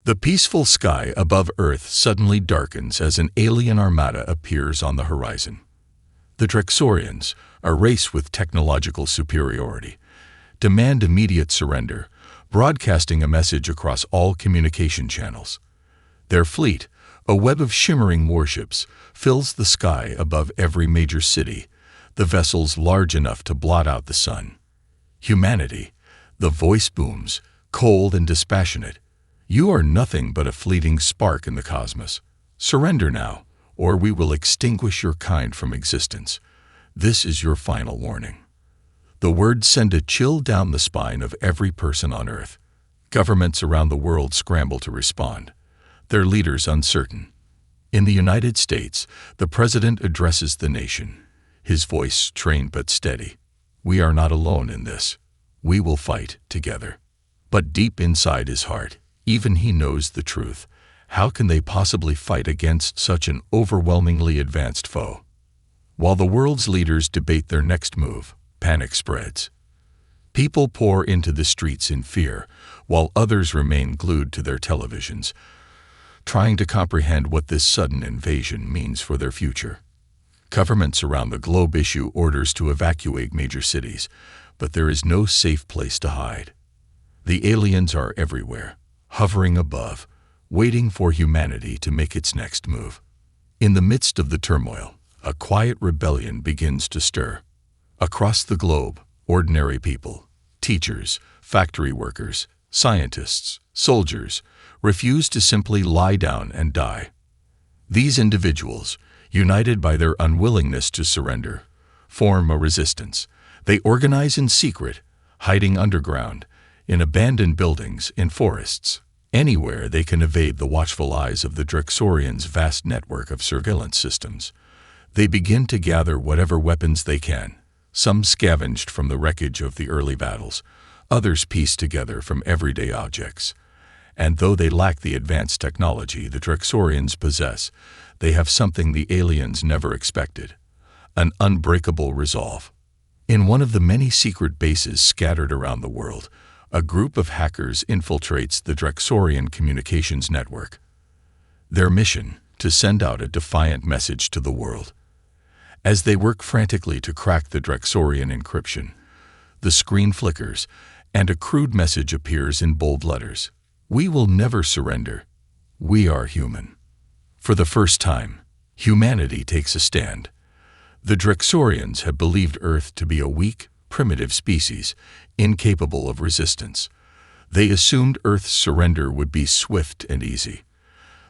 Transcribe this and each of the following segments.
The peaceful sky above Earth suddenly darkens as an alien armada appears on the horizon. The Drexorians, a race with technological superiority, demand immediate surrender, broadcasting a message across all communication channels. Their fleet, a web of shimmering warships, fills the sky above every major city, the vessels large enough to blot out the sun. Humanity, the voice booms, cold and dispassionate. You are nothing but a fleeting spark in the cosmos. Surrender now, or we will extinguish your kind from existence. This is your final warning. The words send a chill down the spine of every person on Earth. Governments around the world scramble to respond, their leaders uncertain. In the United States, the president addresses the nation, his voice trained but steady. We are not alone in this. We will fight together. But deep inside his heart, even he knows the truth. How can they possibly fight against such an overwhelmingly advanced foe? While the world's leaders debate their next move, panic spreads. People pour into the streets in fear, while others remain glued to their televisions, trying to comprehend what this sudden invasion means for their future. Governments around the globe issue orders to evacuate major cities, but there is no safe place to hide. The aliens are everywhere, hovering above, waiting for humanity to make its next move. In the midst of the turmoil, a quiet rebellion begins to stir. Across the globe, ordinary people, teachers, factory workers, scientists, soldiers, refuse to simply lie down and die. These individuals, united by their unwillingness to surrender, form a resistance. They organize in secret, hiding underground, in abandoned buildings, in forests. Anywhere they can evade the watchful eyes of the Drexorians' vast network of surveillance systems. They begin to gather whatever weapons they can, some scavenged from the wreckage of the early battles, others pieced together from everyday objects. And though they lack the advanced technology the Drexorians possess, they have something the aliens never expected: an unbreakable resolve. In one of the many secret bases scattered around the world, a group of hackers infiltrates the Drexorian communications network. Their mission: to send out a defiant message to the world. As they work frantically to crack the Drexorian encryption, the screen flickers, and a crude message appears in bold letters. We will never surrender. We are human. For the first time, humanity takes a stand. The Drexorians have believed Earth to be a weak, primitive species, incapable of resistance. They assumed Earth's surrender would be swift and easy.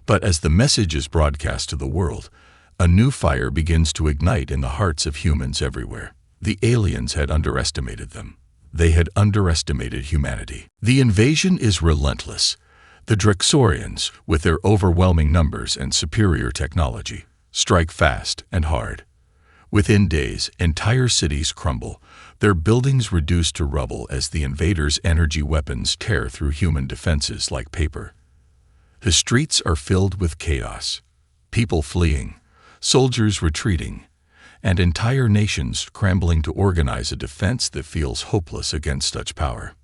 But as the message is broadcast to the world, a new fire begins to ignite in the hearts of humans everywhere. The aliens had underestimated them. They had underestimated humanity. The invasion is relentless. The Drexorians, with their overwhelming numbers and superior technology, strike fast and hard. Within days, entire cities crumble, their buildings reduced to rubble as the invaders' energy weapons tear through human defenses like paper. The streets are filled with chaos, people fleeing, soldiers retreating, and entire nations scrambling to organize a defense that feels hopeless against such power.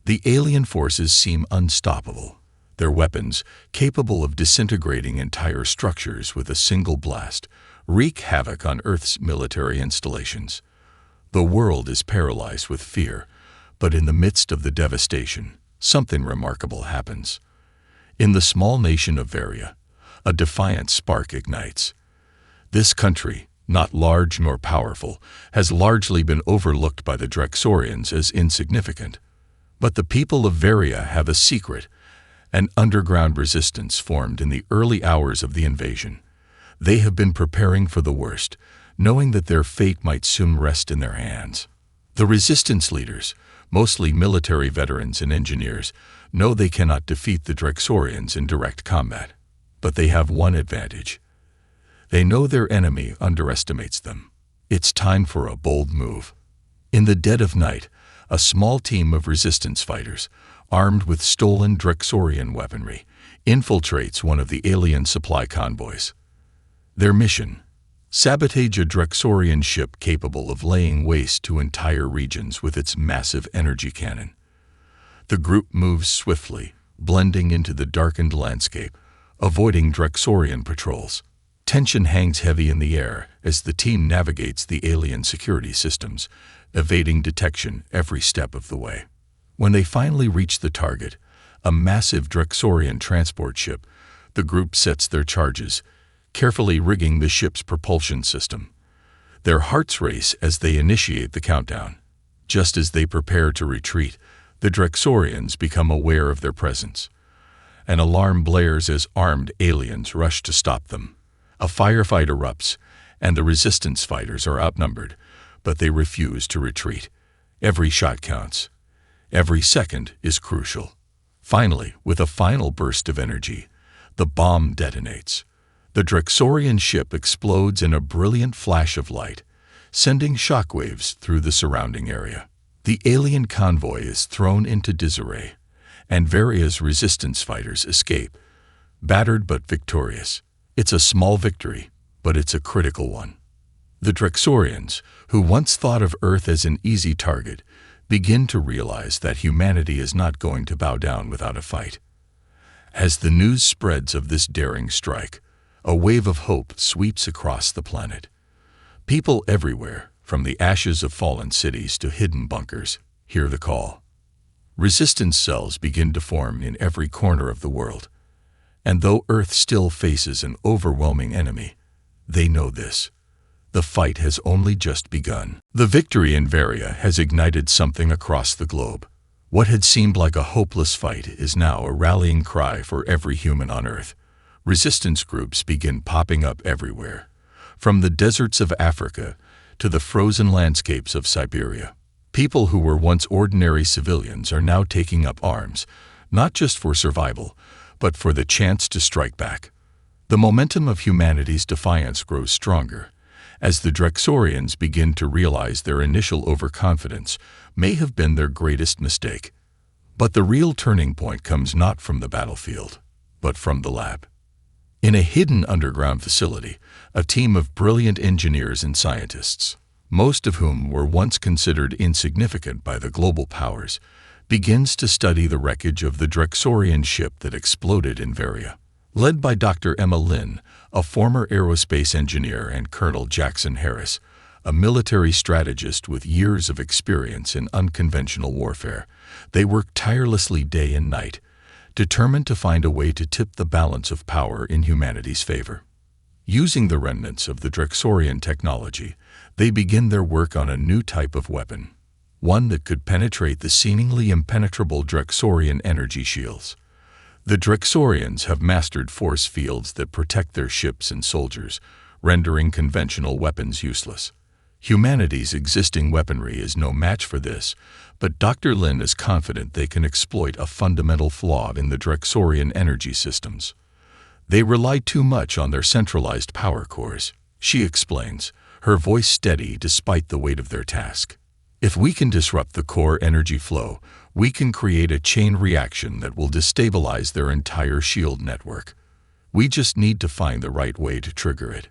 The alien forces seem unstoppable, their weapons, capable of disintegrating entire structures with a single blast, wreak havoc on Earth's military installations. The world is paralyzed with fear, but in the midst of the devastation, something remarkable happens. In the small nation of Varia, a defiant spark ignites. This country, not large nor powerful, has largely been overlooked by the Drexorians as insignificant. But the people of Varia have a secret: an underground resistance formed in the early hours of the invasion. They have been preparing for the worst, knowing that their fate might soon rest in their hands. The resistance leaders, mostly military veterans and engineers, know they cannot defeat the Drexorians in direct combat. But they have one advantage. They know their enemy underestimates them. It's time for a bold move. In the dead of night, a small team of resistance fighters, armed with stolen Drexorian weaponry, infiltrates one of the alien supply convoys. Their mission: sabotage a Drexorian ship capable of laying waste to entire regions with its massive energy cannon. The group moves swiftly, blending into the darkened landscape, avoiding Drexorian patrols. Tension hangs heavy in the air as the team navigates the alien security systems, evading detection every step of the way. When they finally reach the target, a massive Drexorian transport ship, the group sets their charges, carefully rigging the ship's propulsion system. Their hearts race as they initiate the countdown. Just as they prepare to retreat, the Drexorians become aware of their presence. An alarm blares as armed aliens rush to stop them. A firefight erupts, and the resistance fighters are outnumbered, but they refuse to retreat. Every shot counts. Every second is crucial. Finally, with a final burst of energy, the bomb detonates. The Drexorian ship explodes in a brilliant flash of light, sending shockwaves through the surrounding area. The alien convoy is thrown into disarray, and various resistance fighters escape, battered but victorious. It's a small victory, but it's a critical one. The Drexorians, who once thought of Earth as an easy target, begin to realize that humanity is not going to bow down without a fight. As the news spreads of this daring strike, a wave of hope sweeps across the planet. People everywhere, from the ashes of fallen cities to hidden bunkers, hear the call. Resistance cells begin to form in every corner of the world. And though Earth still faces an overwhelming enemy, they know this. The fight has only just begun. The victory in Varia has ignited something across the globe. What had seemed like a hopeless fight is now a rallying cry for every human on Earth. Resistance groups begin popping up everywhere, from the deserts of Africa to the frozen landscapes of Siberia. People who were once ordinary civilians are now taking up arms, not just for survival, but for the chance to strike back. The momentum of humanity's defiance grows stronger, as the Drexorians begin to realize their initial overconfidence may have been their greatest mistake. But the real turning point comes not from the battlefield, but from the lab. In a hidden underground facility, a team of brilliant engineers and scientists, most of whom were once considered insignificant by the global powers, begins to study the wreckage of the Drexorian ship that exploded in Varia. Led by Dr. Emma Lynn, a former aerospace engineer, and Colonel Jackson Harris, a military strategist with years of experience in unconventional warfare, they work tirelessly day and night, determined to find a way to tip the balance of power in humanity's favor. Using the remnants of the Drexorian technology, they begin their work on a new type of weapon, one that could penetrate the seemingly impenetrable Drexorian energy shields. The Drexorians have mastered force fields that protect their ships and soldiers, rendering conventional weapons useless. Humanity's existing weaponry is no match for this, but Dr. Lin is confident they can exploit a fundamental flaw in the Drexorian energy systems. They rely too much on their centralized power cores, she explains, her voice steady despite the weight of their task. If we can disrupt the core energy flow, we can create a chain reaction that will destabilize their entire shield network. We just need to find the right way to trigger it.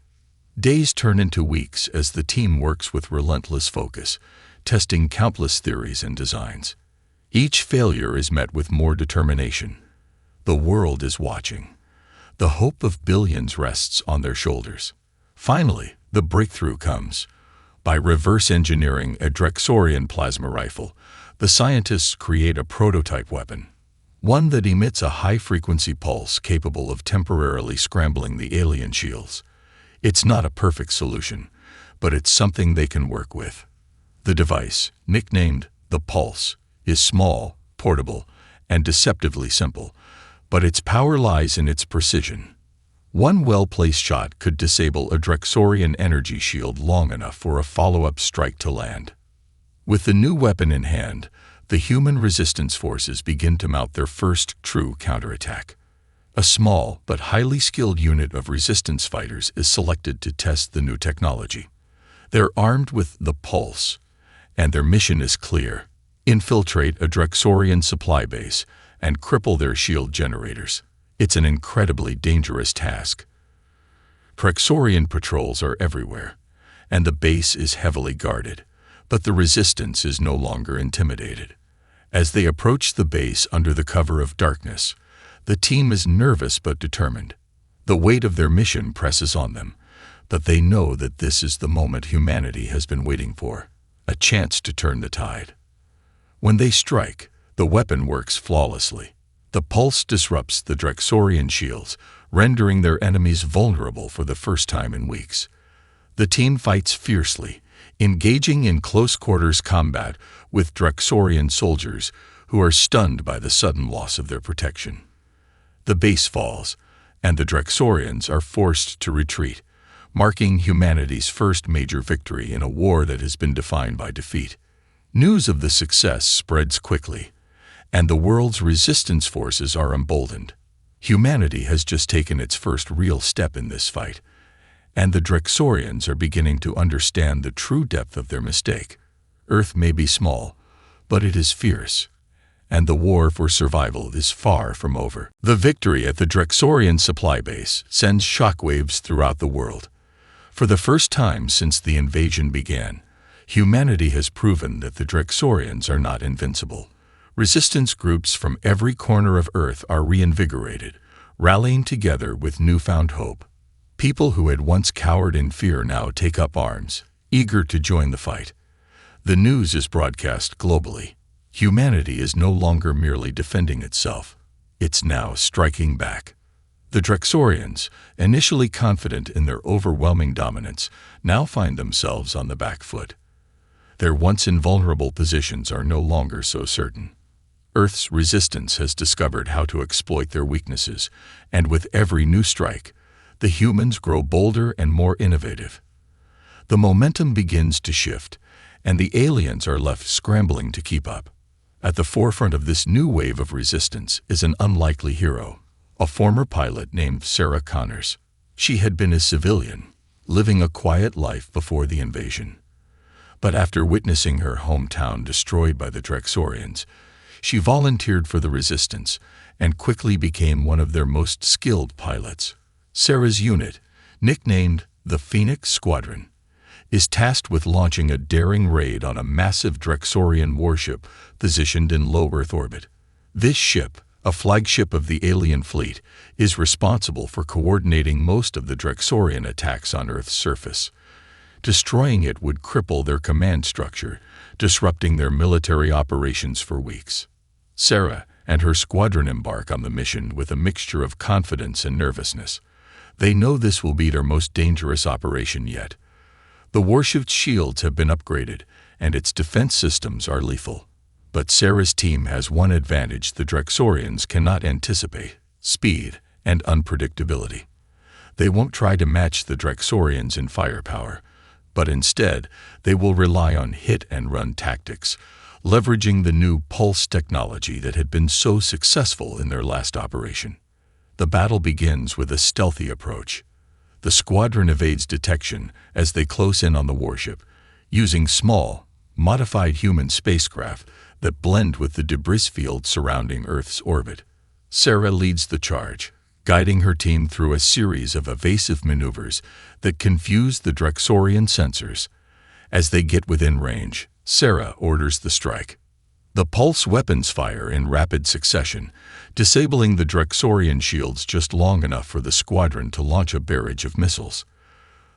Days turn into weeks as the team works with relentless focus, testing countless theories and designs. Each failure is met with more determination. The world is watching. The hope of billions rests on their shoulders. Finally, the breakthrough comes. By reverse engineering a Drexorian plasma rifle, the scientists create a prototype weapon, one that emits a high-frequency pulse capable of temporarily scrambling the alien shields. It's not a perfect solution, but it's something they can work with. The device, nicknamed the Pulse, is small, portable, and deceptively simple, but its power lies in its precision. One well-placed shot could disable a Drexorian energy shield long enough for a follow-up strike to land. With the new weapon in hand, the human resistance forces begin to mount their first true counterattack. A small but highly skilled unit of resistance fighters is selected to test the new technology. They're armed with the Pulse, and their mission is clear: infiltrate a Drexorian supply base and cripple their shield generators. It's an incredibly dangerous task. Drexorian patrols are everywhere, and the base is heavily guarded, but the resistance is no longer intimidated. As they approach the base under the cover of darkness, the team is nervous but determined. The weight of their mission presses on them, but they know that this is the moment humanity has been waiting for, a chance to turn the tide. When they strike, the weapon works flawlessly. The pulse disrupts the Drexorian shields, rendering their enemies vulnerable for the first time in weeks. The team fights fiercely, engaging in close-quarters combat with Drexorian soldiers who are stunned by the sudden loss of their protection. The base falls, and the Drexorians are forced to retreat, marking humanity's first major victory in a war that has been defined by defeat. News of the success spreads quickly, and the world's resistance forces are emboldened. Humanity has just taken its first real step in this fight, and the Drexorians are beginning to understand the true depth of their mistake. Earth may be small, but it is fierce, and the war for survival is far from over. The victory at the Drexorian supply base sends shockwaves throughout the world. For the first time since the invasion began, humanity has proven that the Drexorians are not invincible. Resistance groups from every corner of Earth are reinvigorated, rallying together with newfound hope. People who had once cowered in fear now take up arms, eager to join the fight. The news is broadcast globally. Humanity is no longer merely defending itself. It's now striking back. The Drexorians, initially confident in their overwhelming dominance, now find themselves on the back foot. Their once invulnerable positions are no longer so certain. Earth's resistance has discovered how to exploit their weaknesses, and with every new strike, the humans grow bolder and more innovative. The momentum begins to shift, and the aliens are left scrambling to keep up. At the forefront of this new wave of resistance is an unlikely hero, a former pilot named Sarah Connors. She had been a civilian, living a quiet life before the invasion. But after witnessing her hometown destroyed by the Drexorians, she volunteered for the resistance and quickly became one of their most skilled pilots. Sarah's unit, nicknamed the Phoenix Squadron, is tasked with launching a daring raid on a massive Drexorian warship positioned in low Earth orbit. This ship, a flagship of the alien fleet, is responsible for coordinating most of the Drexorian attacks on Earth's surface. Destroying it would cripple their command structure, disrupting their military operations for weeks. Sarah and her squadron embark on the mission with a mixture of confidence and nervousness. They know this will be their most dangerous operation yet. The warship's shields have been upgraded, and its defense systems are lethal. But Sarah's team has one advantage the Drexorians cannot anticipate: speed and unpredictability. They won't try to match the Drexorians in firepower, but instead they will rely on hit-and-run tactics, leveraging the new pulse technology that had been so successful in their last operation. The battle begins with a stealthy approach. The squadron evades detection as they close in on the warship, using small, modified human spacecraft that blend with the debris field surrounding Earth's orbit. Sarah leads the charge, guiding her team through a series of evasive maneuvers that confuse the Drexorian sensors. As they get within range, Sarah orders the strike. The pulse weapons fire in rapid succession, disabling the Drexorian shields just long enough for the squadron to launch a barrage of missiles.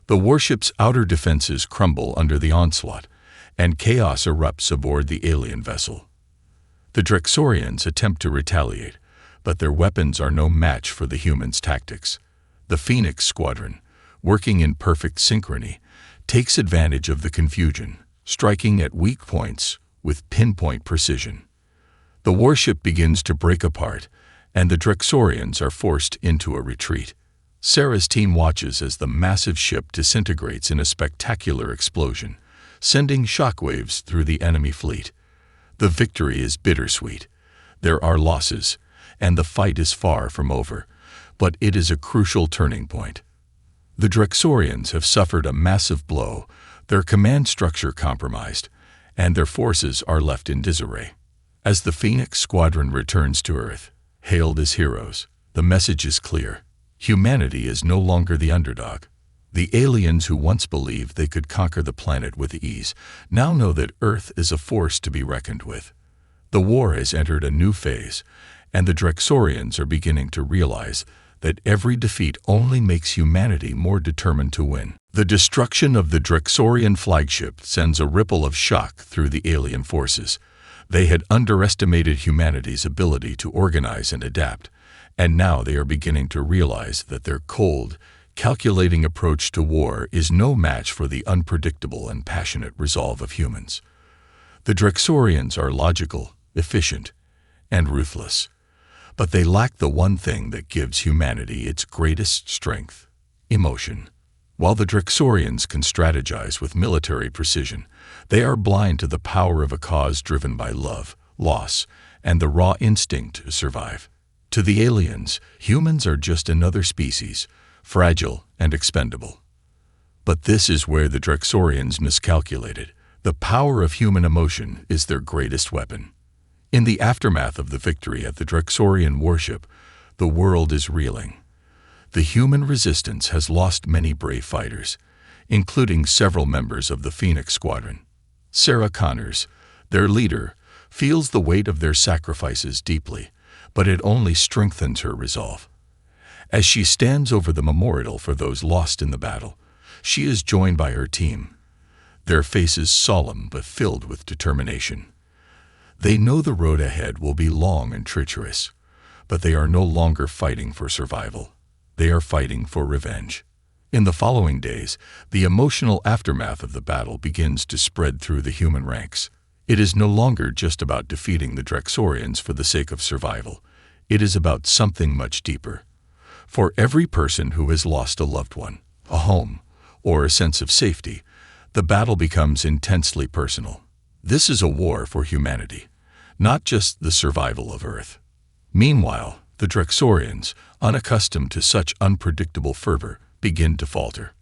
The warship's outer defenses crumble under the onslaught, and chaos erupts aboard the alien vessel. The Drexorians attempt to retaliate, but their weapons are no match for the humans' tactics. The Phoenix Squadron, working in perfect synchrony, takes advantage of the confusion, striking at weak points with pinpoint precision. The warship begins to break apart, and the Drexorians are forced into a retreat. Sarah's team watches as the massive ship disintegrates in a spectacular explosion, sending shockwaves through the enemy fleet. The victory is bittersweet. There are losses, and the fight is far from over, but it is a crucial turning point. The Drexorians have suffered a massive blow, their command structure compromised, and their forces are left in disarray. As the Phoenix Squadron returns to Earth, hailed as heroes, the message is clear. Humanity is no longer the underdog. The aliens who once believed they could conquer the planet with ease now know that Earth is a force to be reckoned with. The war has entered a new phase, and the Drexorians are beginning to realize that every defeat only makes humanity more determined to win. The destruction of the Drexorian flagship sends a ripple of shock through the alien forces. They had underestimated humanity's ability to organize and adapt, and now they are beginning to realize that their cold, calculating approach to war is no match for the unpredictable and passionate resolve of humans. The Drexorians are logical, efficient, and ruthless, but they lack the one thing that gives humanity its greatest strength: emotion. While the Drexorians can strategize with military precision, they are blind to the power of a cause driven by love, loss, and the raw instinct to survive. To the aliens, humans are just another species, fragile and expendable. But this is where the Drexorians miscalculated. The power of human emotion is their greatest weapon. In the aftermath of the victory at the Drexorian warship, the world is reeling. The human resistance has lost many brave fighters, including several members of the Phoenix Squadron. Sarah Connors, their leader, feels the weight of their sacrifices deeply, but it only strengthens her resolve. As she stands over the memorial for those lost in the battle, she is joined by her team, their faces solemn but filled with determination. They know the road ahead will be long and treacherous, but they are no longer fighting for survival. They are fighting for revenge. In the following days, the emotional aftermath of the battle begins to spread through the human ranks. It is no longer just about defeating the Drexorians for the sake of survival. It is about something much deeper. For every person who has lost a loved one, a home, or a sense of safety, the battle becomes intensely personal. This is a war for humanity, not just the survival of Earth. Meanwhile, the Drexorians, unaccustomed to such unpredictable fervor, begin to falter.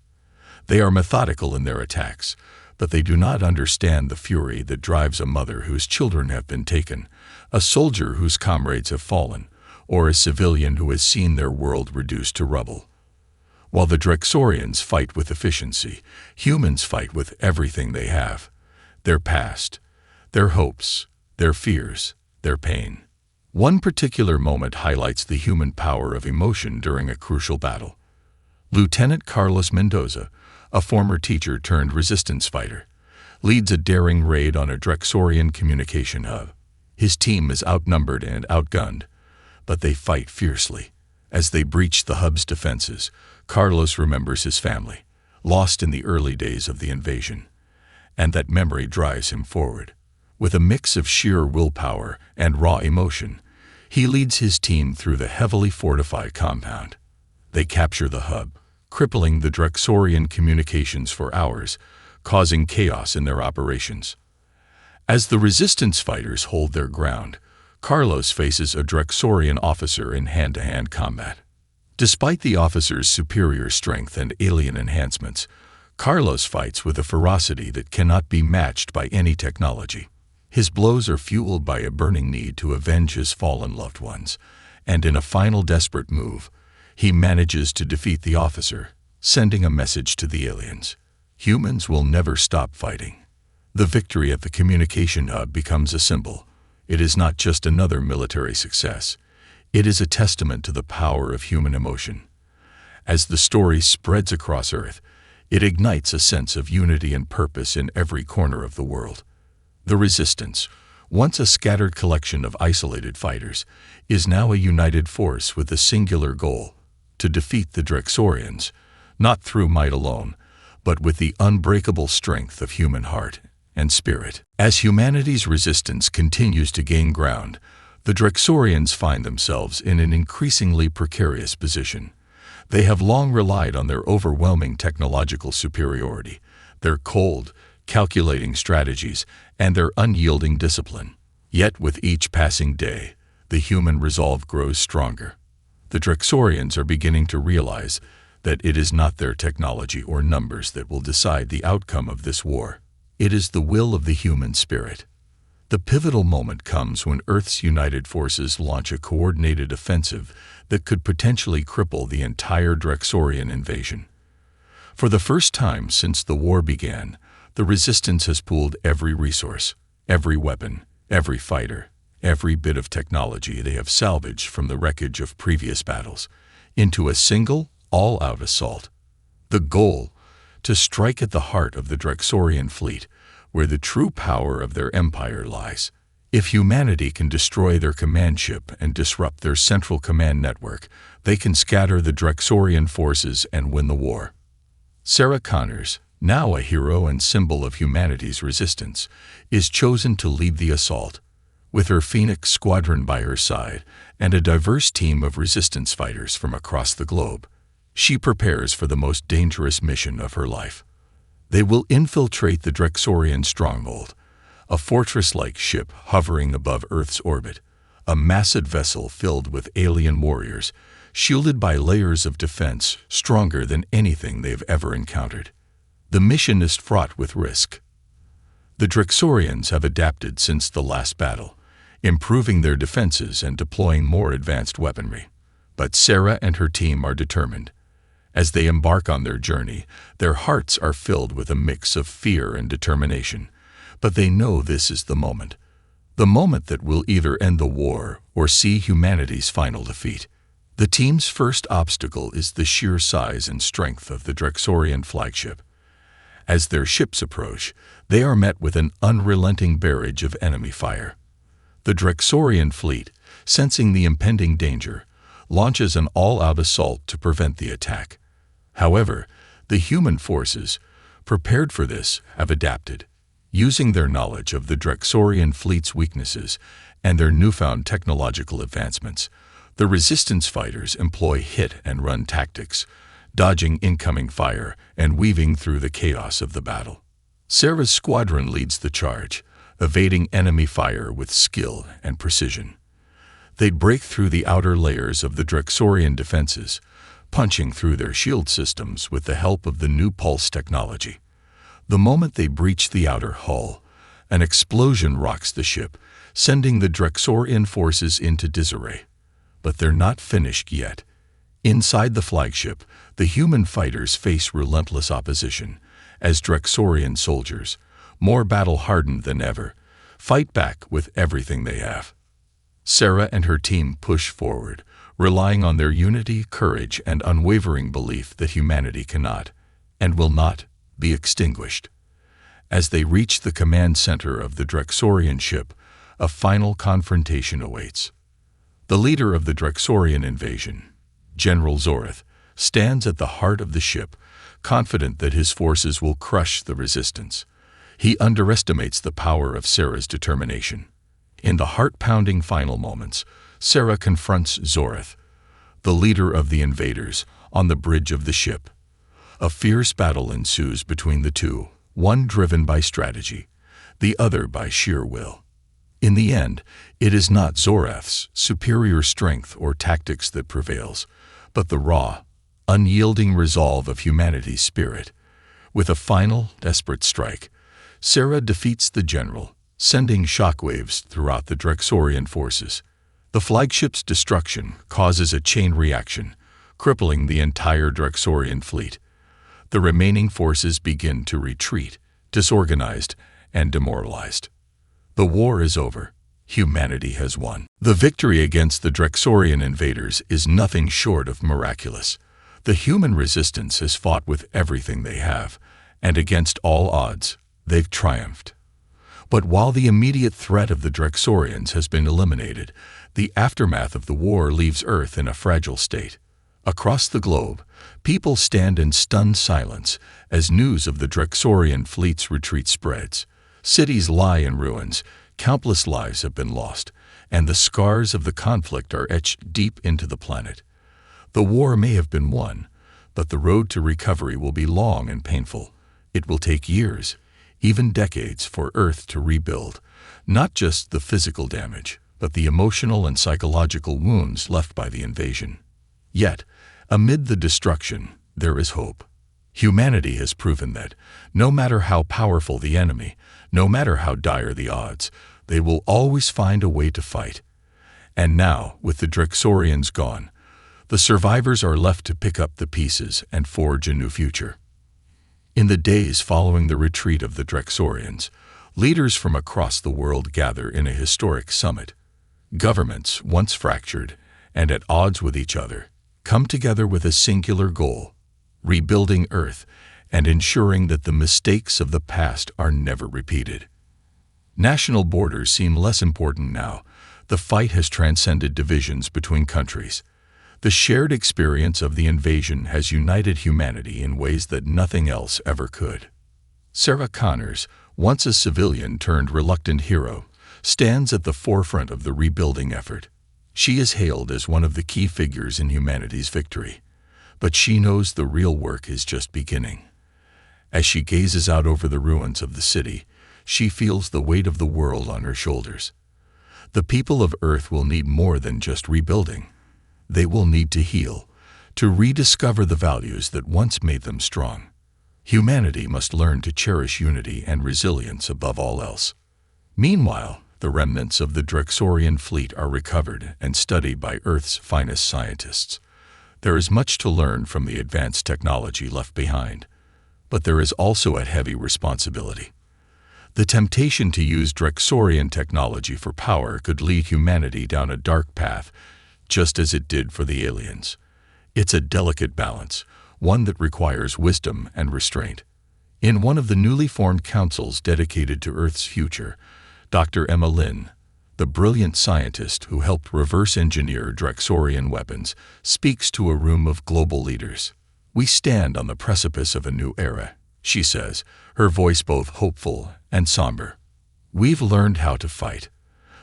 They are methodical in their attacks, but they do not understand the fury that drives a mother whose children have been taken, a soldier whose comrades have fallen, or a civilian who has seen their world reduced to rubble. While the Drexorians fight with efficiency, humans fight with everything they have: their past, their hopes, their fears, their pain. One particular moment highlights the human power of emotion during a crucial battle. Lieutenant Carlos Mendoza, a former teacher turned resistance fighter, leads a daring raid on a Drexorian communication hub. His team is outnumbered and outgunned, but they fight fiercely. As they breach the hub's defenses, Carlos remembers his family, lost in the early days of the invasion, and that memory drives him forward. With a mix of sheer willpower and raw emotion, he leads his team through the heavily fortified compound. They capture the hub, crippling the Drexorian communications for hours, causing chaos in their operations. As the resistance fighters hold their ground, Carlos faces a Drexorian officer in hand-to-hand combat. Despite the officer's superior strength and alien enhancements, Carlos fights with a ferocity that cannot be matched by any technology. His blows are fueled by a burning need to avenge his fallen loved ones, and in a final desperate move, he manages to defeat the officer, sending a message to the aliens: humans will never stop fighting. The victory at the communication hub becomes a symbol. It is not just another military success. It is a testament to the power of human emotion. As the story spreads across Earth, it ignites a sense of unity and purpose in every corner of the world. The Resistance, once a scattered collection of isolated fighters, is now a united force with a singular goal: to defeat the Drexorians, not through might alone, but with the unbreakable strength of human heart and spirit. As humanity's resistance continues to gain ground, the Drexorians find themselves in an increasingly precarious position. They have long relied on their overwhelming technological superiority, their cold, calculating strategies, and their unyielding discipline. Yet with each passing day, the human resolve grows stronger. The Drexorians are beginning to realize that it is not their technology or numbers that will decide the outcome of this war. It is the will of the human spirit. The pivotal moment comes when Earth's united forces launch a coordinated offensive that could potentially cripple the entire Drexorian invasion. For the first time since the war began, the Resistance has pooled every resource, every weapon, every fighter, every bit of technology they have salvaged from the wreckage of previous battles into a single, all-out assault. The goal: to strike at the heart of the Drexorian fleet, where the true power of their empire lies. If humanity can destroy their command ship and disrupt their central command network, they can scatter the Drexorian forces and win the war. Sarah Connors, now a hero and symbol of humanity's resistance, is chosen to lead the assault. With her Phoenix squadron by her side and a diverse team of resistance fighters from across the globe, she prepares for the most dangerous mission of her life. They will infiltrate the Drexorian stronghold, a fortress-like ship hovering above Earth's orbit, a massive vessel filled with alien warriors, shielded by layers of defense stronger than anything they've ever encountered. The mission is fraught with risk. The Drexorians have adapted since the last battle, improving their defenses and deploying more advanced weaponry. But Sarah and her team are determined. As they embark on their journey, their hearts are filled with a mix of fear and determination. But they know this is the moment that will either end the war or see humanity's final defeat. The team's first obstacle is the sheer size and strength of the Drexorian flagship. As their ships approach, they are met with an unrelenting barrage of enemy fire. The Drexorian fleet, sensing the impending danger, launches an all-out assault to prevent the attack. However, the human forces, prepared for this, have adapted. Using their knowledge of the Drexorian fleet's weaknesses and their newfound technological advancements, the resistance fighters employ hit-and-run tactics, dodging incoming fire and weaving through the chaos of the battle. Sarah's squadron leads the charge, evading enemy fire with skill and precision. They break through the outer layers of the Drexorian defenses, punching through their shield systems with the help of the new pulse technology. The moment they breach the outer hull, an explosion rocks the ship, sending the Drexorian forces into disarray. But they're not finished yet. Inside the flagship, the human fighters face relentless opposition, as Drexorian soldiers, more battle-hardened than ever, fight back with everything they have. Sarah and her team push forward, relying on their unity, courage, and unwavering belief that humanity cannot, and will not, be extinguished. As they reach the command center of the Drexorian ship, a final confrontation awaits. The leader of the Drexorian invasion, General Zoreth, stands at the heart of the ship, confident that his forces will crush the resistance. He underestimates the power of Sarah's determination. In the heart-pounding final moments, Sarah confronts Zoreth, the leader of the invaders, on the bridge of the ship. A fierce battle ensues between the two, one driven by strategy, the other by sheer will. In the end, it is not Zoreth's superior strength or tactics that prevails, but the raw, unyielding resolve of humanity's spirit. With a final, desperate strike, Sarah defeats the general, sending shockwaves throughout the Drexorian forces. The flagship's destruction causes a chain reaction, crippling the entire Drexorian fleet. The remaining forces begin to retreat, disorganized and demoralized. The war is over. Humanity has won. The victory against the Drexorian invaders is nothing short of miraculous. The human resistance has fought with everything they have, and against all odds, they've triumphed. But while the immediate threat of the Drexorians has been eliminated, the aftermath of the war leaves Earth in a fragile state. Across the globe, people stand in stunned silence as news of the Drexorian fleet's retreat spreads. Cities lie in ruins, countless lives have been lost, and the scars of the conflict are etched deep into the planet. The war may have been won, but the road to recovery will be long and painful. It will take years, even decades, for Earth to rebuild, not just the physical damage, but the emotional and psychological wounds left by the invasion. Yet, amid the destruction, there is hope. Humanity has proven that, no matter how powerful the enemy, no matter how dire the odds, they will always find a way to fight. And now, with the Drexorians gone, the survivors are left to pick up the pieces and forge a new future. In the days following the retreat of the Drexorians, leaders from across the world gather in a historic summit. Governments, once fractured and at odds with each other, come together with a singular goal: rebuilding Earth and ensuring that the mistakes of the past are never repeated. National borders seem less important now. The fight has transcended divisions between countries. The shared experience of the invasion has united humanity in ways that nothing else ever could. Sarah Connors, once a civilian turned reluctant hero, stands at the forefront of the rebuilding effort. She is hailed as one of the key figures in humanity's victory, but she knows the real work is just beginning. As she gazes out over the ruins of the city, she feels the weight of the world on her shoulders. The people of Earth will need more than just rebuilding. They will need to heal, to rediscover the values that once made them strong. Humanity must learn to cherish unity and resilience above all else. Meanwhile, the remnants of the Drexorian fleet are recovered and studied by Earth's finest scientists. There is much to learn from the advanced technology left behind, but there is also a heavy responsibility. The temptation to use Drexorian technology for power could lead humanity down a dark path, just as it did for the aliens. It's a delicate balance, one that requires wisdom and restraint. In one of the newly formed councils dedicated to Earth's future, Dr. Emma Lin, the brilliant scientist who helped reverse engineer Drexorian weapons, speaks to a room of global leaders. "We stand on the precipice of a new era," she says, her voice both hopeful and somber. "We've learned how to fight,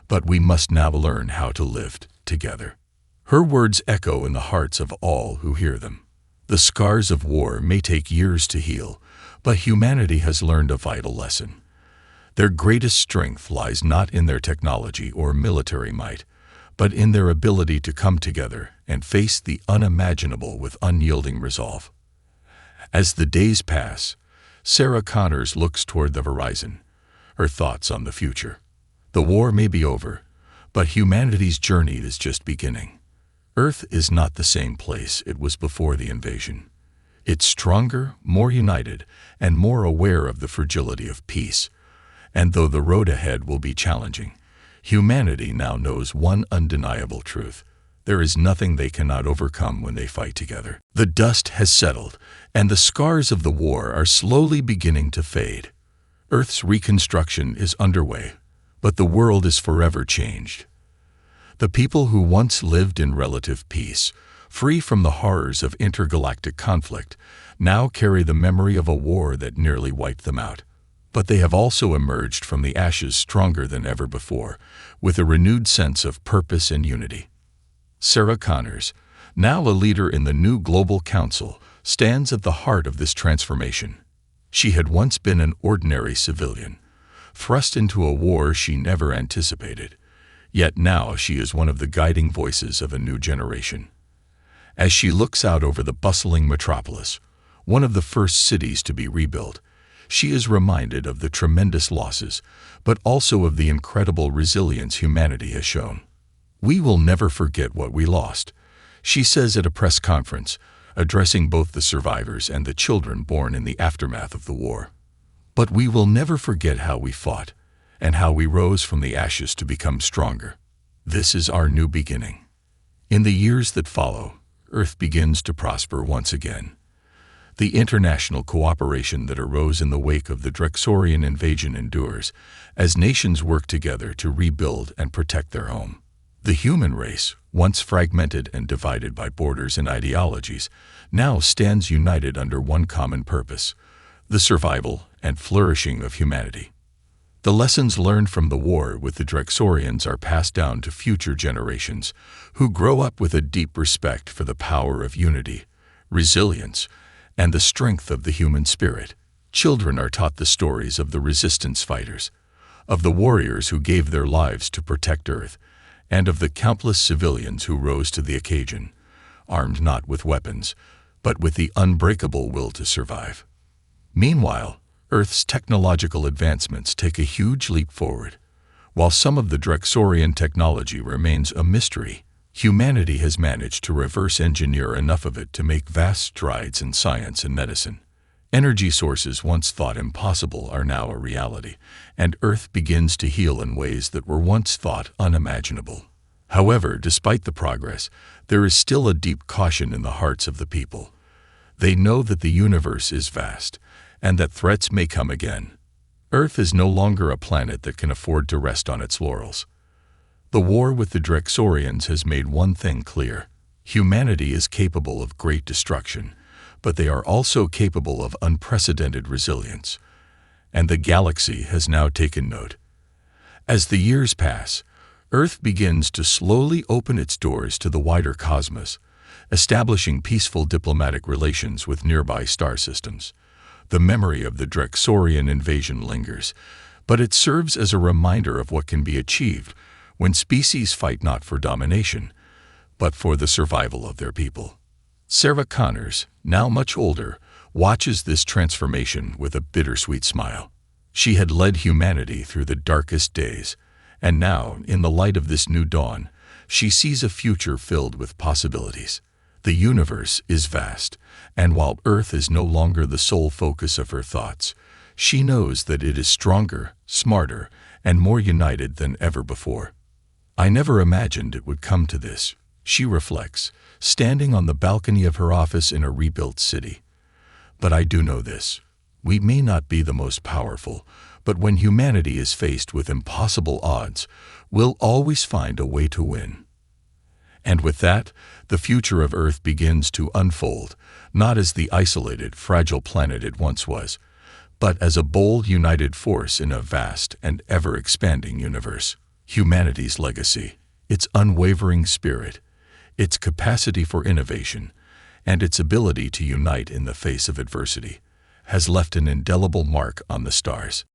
but we must now learn how to live together." Her words echo in the hearts of all who hear them. The scars of war may take years to heal, but humanity has learned a vital lesson. Their greatest strength lies not in their technology or military might, but in their ability to come together and face the unimaginable with unyielding resolve. As the days pass, Sarah Connors looks toward the horizon, her thoughts on the future. The war may be over, but humanity's journey is just beginning. Earth is not the same place it was before the invasion. It's stronger, more united, and more aware of the fragility of peace. And though the road ahead will be challenging, humanity now knows one undeniable truth: there is nothing they cannot overcome when they fight together. The dust has settled, and the scars of the war are slowly beginning to fade. Earth's reconstruction is underway, but the world is forever changed. The people who once lived in relative peace, free from the horrors of intergalactic conflict, now carry the memory of a war that nearly wiped them out. But they have also emerged from the ashes stronger than ever before, with a renewed sense of purpose and unity. Sarah Connors, now a leader in the new Global Council, stands at the heart of this transformation. She had once been an ordinary civilian, thrust into a war she never anticipated. Yet now she is one of the guiding voices of a new generation. As she looks out over the bustling metropolis, one of the first cities to be rebuilt, she is reminded of the tremendous losses, but also of the incredible resilience humanity has shown. "We will never forget what we lost," she says at a press conference, addressing both the survivors and the children born in the aftermath of the war. "But we will never forget how we fought, and how we rose from the ashes to become stronger. This is our new beginning." In the years that follow, Earth begins to prosper once again. The international cooperation that arose in the wake of the Drexorian invasion endures, as nations work together to rebuild and protect their home. The human race, once fragmented and divided by borders and ideologies, now stands united under one common purpose: the survival and flourishing of humanity. The lessons learned from the war with the Drexorians are passed down to future generations, who grow up with a deep respect for the power of unity, resilience, and the strength of the human spirit. Children are taught the stories of the resistance fighters, of the warriors who gave their lives to protect Earth, and of the countless civilians who rose to the occasion, armed not with weapons, but with the unbreakable will to survive. Meanwhile, Earth's technological advancements take a huge leap forward. While some of the Drexorian technology remains a mystery, humanity has managed to reverse engineer enough of it to make vast strides in science and medicine. Energy sources once thought impossible are now a reality, and Earth begins to heal in ways that were once thought unimaginable. However, despite the progress, there is still a deep caution in the hearts of the people. They know that the universe is vast, and that threats may come again. Earth is no longer a planet that can afford to rest on its laurels. The war with the Drexorians has made one thing clear. Humanity is capable of great destruction, but they are also capable of unprecedented resilience. And the galaxy has now taken note. As the years pass, Earth begins to slowly open its doors to the wider cosmos, establishing peaceful diplomatic relations with nearby star systems. The memory of the Drexorian invasion lingers, but it serves as a reminder of what can be achieved when species fight not for domination, but for the survival of their people. Sarah Connors, now much older, watches this transformation with a bittersweet smile. She had led humanity through the darkest days, and now, in the light of this new dawn, she sees a future filled with possibilities. The universe is vast, and while Earth is no longer the sole focus of her thoughts, she knows that it is stronger, smarter, and more united than ever before. I never imagined it would come to this, she reflects, standing on the balcony of her office in a rebuilt city. But I do know this. We may not be the most powerful, but when humanity is faced with impossible odds, we'll always find a way to win. And with that, the future of Earth begins to unfold, not as the isolated, fragile planet it once was, but as a bold, united force in a vast and ever-expanding universe. Humanity's legacy, its unwavering spirit, its capacity for innovation, and its ability to unite in the face of adversity, has left an indelible mark on the stars.